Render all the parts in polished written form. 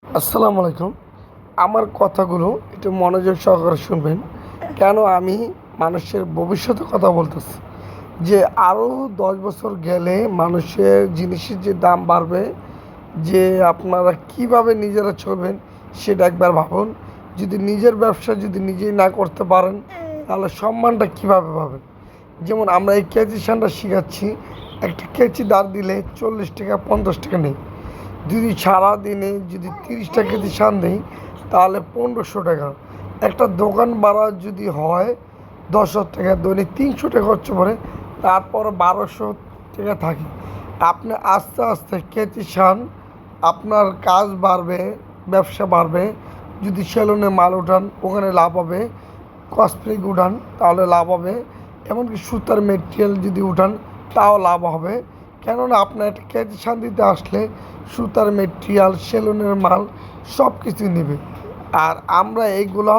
আসসালামু আলাইকুম। আমার কথাগুলো একটু মনোযোগ সহকারে শুনবেন। কেন আমি মানুষের ভবিষ্যতের কথা বলতেছি। যে আরও ১০ বছর গেলে মানুষের জিনিসের যে দাম বাড়বে, যে আপনারা কিভাবে নিজেরা চলবেন সেটা একবার ভাবুন। যদি নিজের ব্যবসা যদি নিজেই না করতে পারেন তাহলে সম্মানটা কিভাবে পাবেন? যেমন আমরা এই কেচি সানটা শিখাচ্ছি। একটা কেচি দাঁড় দিলে ৪০ টাকা ৫০ টাকা নেই। যদি সারাদিনে যদি ৩০টা কেজি সান দিই তাহলে ১৫০০ টাকা। একটা দোকান ভাড়া যদি হয় ১০,০০০ টাকা, দৈনিক ৩০০ টাকা খরচ পড়ে, তারপর ১২০০ টাকা থাকে। আপনি আস্তে আস্তে কেজি সান আপনার কাজ বাড়বে, ব্যবসা বাড়বে। যদি সেলুনে মাল উঠান ওখানে লাভ হবে, কসমেটিক উঠান তাহলে লাভ হবে, এমনকি সুতার মেটেরিয়াল যদি উঠান তাও লাভ হবে। কেননা আপনার একটা কেজি সান দিতে আসলে সুতার মেটেরিয়াল, সেলুনের মাল সব কিছু নেবে। আর আমরা এইগুলো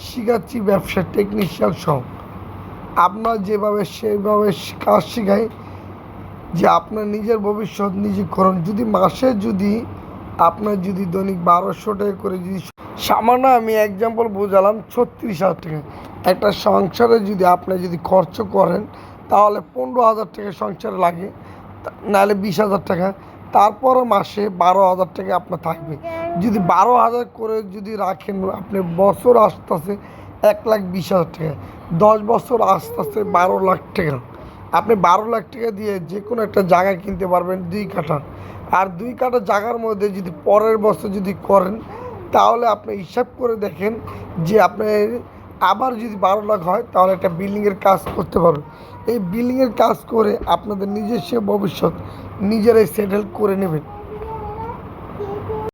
শিখাচ্ছি ব্যবসার টেকনিশিয়ান সহ। আপনার যেভাবে সেভাবে কাজ শেখাই, যে আপনার নিজের ভবিষ্যৎ নিজে করুন। যদি মাসে যদি আপনার যদি দৈনিক ১২০০ টাকা করে যদি সামান্য আমি এক্সাম্পল বোঝালাম ৩৬,০০০ টাকা একটা সংসারে যদি আপনি যদি খরচ করেন তাহলে ১৫,০০০ টাকা সংসারে লাগে, নাহলে ২০,০০০ টাকা। তারপরও মাসে ১২,০০০ টাকা আপনার থাকবে। যদি ১২,০০০ করে যদি রাখেন, আপনি বছর আসতেছে ১,২০,০০০ টাকা, ১০ বছর আসতেছে ১২ লাখ টাকা। আপনি ১২ লাখ টাকা দিয়ে যে কোনো একটা জায়গা কিনতে পারবেন ২ কাঠা। আর ২ কাঠা জায়গার মধ্যে যদি পরের বছর যদি করেন তাহলে আপনি হিসাব করে দেখেন যে আপনার আবার যদি ১২ লাখ হয় তাহলে একটা বিল্ডিংয়ের কাজ করতে পারবেন। এই বিল্ডিংয়ের কাজ করে আপনাদের নিজস্ব ভবিষ্যৎ নিজেরাই সেটেল করে নেবেন।